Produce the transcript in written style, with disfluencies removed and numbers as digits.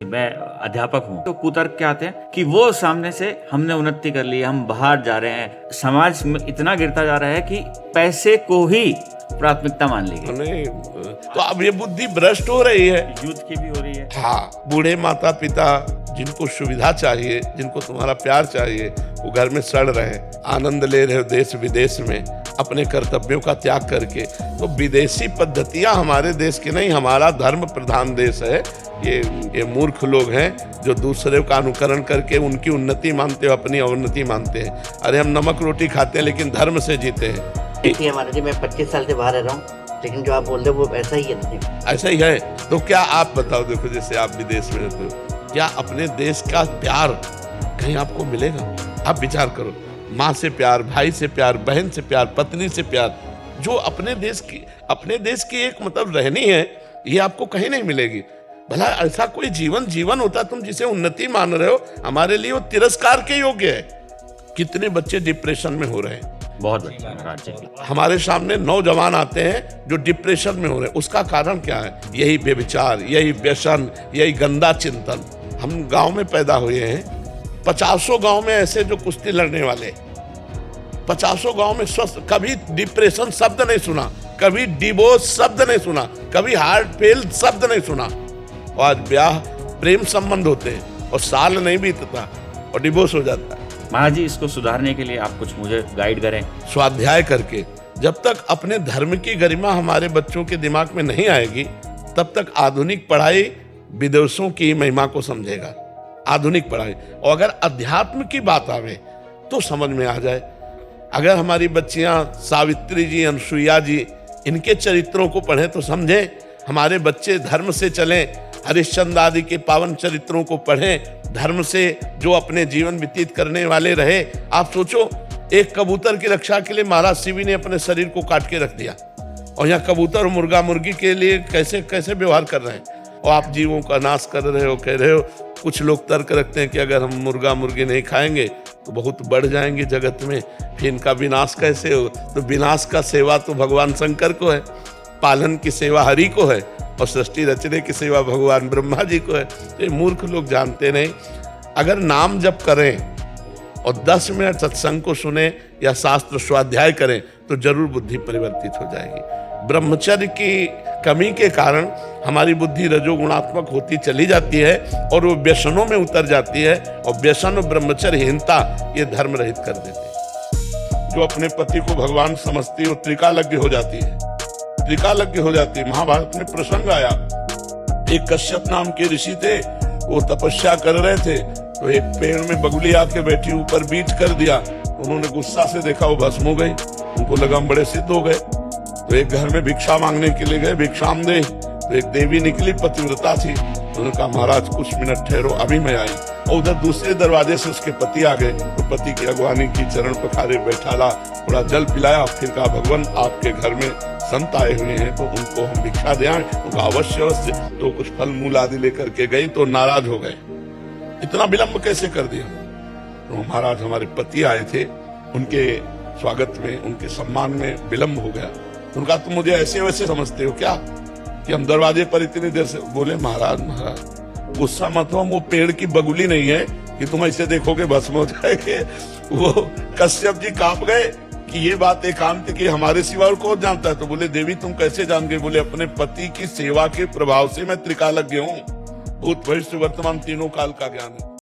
मैं अध्यापक हूँ तो कुतर्क क्या आते हैं कि वो सामने से हमने उन्नति कर ली, हम बाहर जा रहे हैं, समाज में इतना गिरता जा रहा है कि पैसे को ही प्राथमिकता मान ली गई। नहीं तो अब ये बुद्धि भ्रष्ट हो रही है, यूथ की भी हो रही है। हाँ, बूढ़े माता पिता जिनको सुविधा चाहिए, जिनको तुम्हारा प्यार चाहिए, वो घर में सड़ रहे हैं, आनंद ले रहे हो देश विदेश में अपने कर्तव्यों का त्याग करके। तो विदेशी पद्धतियां हमारे देश की नहीं, हमारा धर्म प्रधान देश है। ये मूर्ख लोग हैं जो दूसरे का अनुकरण करके उनकी उन्नति मानते हो, अपनी अवनति मानते हैं। अरे हम नमक रोटी खाते हैं लेकिन धर्म से जीते हैं। देखिए महाराज जी, मैं 25 साल से बाहर रह रहा हूँ, लेकिन जो आप बोल रहे हो वो ऐसा ही है। ऐसा ही है तो क्या आप बताओ, देखो जैसे आप विदेश में रहते हो, क्या अपने देश का प्यार कहीं आपको मिलेगा? आप विचार करो, माँ से प्यार, भाई से प्यार, बहन से प्यार, पत्नी से प्यार, जो अपने देश की एक मतलब रहनी है, ये आपको कहीं नहीं मिलेगी। भला ऐसा कोई जीवन होता तुम जिसे उन्नति मान रहे हो, हमारे लिए वो तिरस्कार के योग्य है। कितने बच्चे डिप्रेशन में हो रहे हैं, बहुत बच्चे हमारे सामने नौजवान आते हैं जो डिप्रेशन में हो रहे हैं। उसका कारण क्या है? यही व्यभिचार, यही व्यसन, यही गंदा चिंतन। हम गांव में पैदा हुए हैं, 50 गांव में ऐसे जो कुश्ती लड़ने वाले, 50 गांव में स्वस्थ, कभी डिप्रेशन शब्द नहीं सुना, कभी डिवोर्स शब्द नहीं सुना, कभी हार्ट फेल शब्द नहीं सुना। और आज ब्याह प्रेम संबंध होते हैं और साल नहीं बीतता और डिवोर्स हो जाता है। महाराज जी, इसको सुधारने के लिए आप कुछ मुझे गाइड करें। स्वाध्याय करके जब तक अपने धर्म की गरिमा हमारे बच्चों के दिमाग में नहीं आएगी, तब तक आधुनिक पढ़ाई विदेशों की महिमा को समझेगा। आधुनिक पढ़ाई, और अगर अध्यात्म की बात आवे तो समझ में आ जाए। अगर हमारी बच्चियां सावित्री जी, अनसुईया जी, इनके चरित्रों को पढ़ें तो समझें। हमारे बच्चे धर्म से चलें, हरिश्चंद्र आदि के पावन चरित्रों को पढ़ें, धर्म से जो अपने जीवन व्यतीत करने वाले रहे। आप सोचो, एक कबूतर की रक्षा के लिए महाराज शिवी ने अपने शरीर को काट के रख दिया, और यहाँ कबूतर और मुर्गा मुर्गी के लिए कैसे कैसे व्यवहार कर रहे हैं। और आप जीवों का नाश कर रहे हो, कह रहे हो। कुछ लोग तर्क रखते हैं कि अगर हम मुर्गा मुर्गी नहीं खाएंगे तो बहुत बढ़ जाएंगे जगत में, फिर इनका विनाश कैसे हो? तो विनाश का सेवा तो भगवान शंकर को है, पालन की सेवा हरि को है, और सृष्टि रचने की सेवा भगवान ब्रह्मा जी को है। ये मूर्ख लोग जानते नहीं। अगर नाम जप करें और 10 मिनट सत्संग को सुने या शास्त्र स्वाध्याय करें तो जरूर बुद्धि परिवर्तित हो जाएगी। ब्रह्मचर्य की कमी के कारण हमारी बुद्धि रजोगुणात्मक होती चली जाती है और वो व्यसनों में उतर जाती है, और व्यसन और ब्रह्मचर्यहीनता ये धर्म रहित कर देते हैं। जो अपने पति को भगवान समझती है वो त्रिकालज्ञ हो जाती है, त्रिकालज्ञ हो जाती है। महाभारत में प्रसंग आया, एक कश्यप नाम के ऋषि थे, वो तपस्या कर रहे थे, तो एक पेड़ में बगुली आके बैठी, ऊपर बीज कर दिया। उन्होंने गुस्सा से देखा, वो भस्म हो गई। उनको लगा हम बड़े सिद्ध हो गए, तो एक घर में भिक्षा मांगने के लिए गए, भिक्षाम दे। तो एक देवी निकली, पतिव्रता थी। उन्होंने कहा महाराज कुछ मिनट ठहरो, अभी मैं आई। और उधर दूसरे दरवाजे से उसके पति आ गए, तो पति की अगवानी की, चरण पखारे, बैठाला, थोड़ा जल पिलाया, फिर कहा भगवान आपके घर में संत आए हुए हैं तो उनको हम भिक्षा दें। उनका अवश्य अवश्य। तो कुछ फल मूल आदि लेकर के गई, तो नाराज हो गए, इतना विलंब कैसे कर दिया? तो महाराज हमारे पति आए थे, उनके स्वागत में, उनके सम्मान में विलंब हो गया। उनका तुम मुझे ऐसे वैसे समझते हो क्या कि हम दरवाजे पर इतनी देर से? बोले महाराज गुस्सा मत हो, वो पेड़ की बगुली नहीं है कि तुम ऐसे देखोगे भस्म हो जाएंगे। वो कश्यप जी कांप गए कि ये बात एकांत की हमारे सिवा और कौन जानता है? तो बोले देवी तुम कैसे जान गए? बोले अपने पति की सेवा के प्रभाव से मैं त्रिकालज्ञ हूँ, भूत भविष्य वर्तमान तीनों काल का ज्ञान है।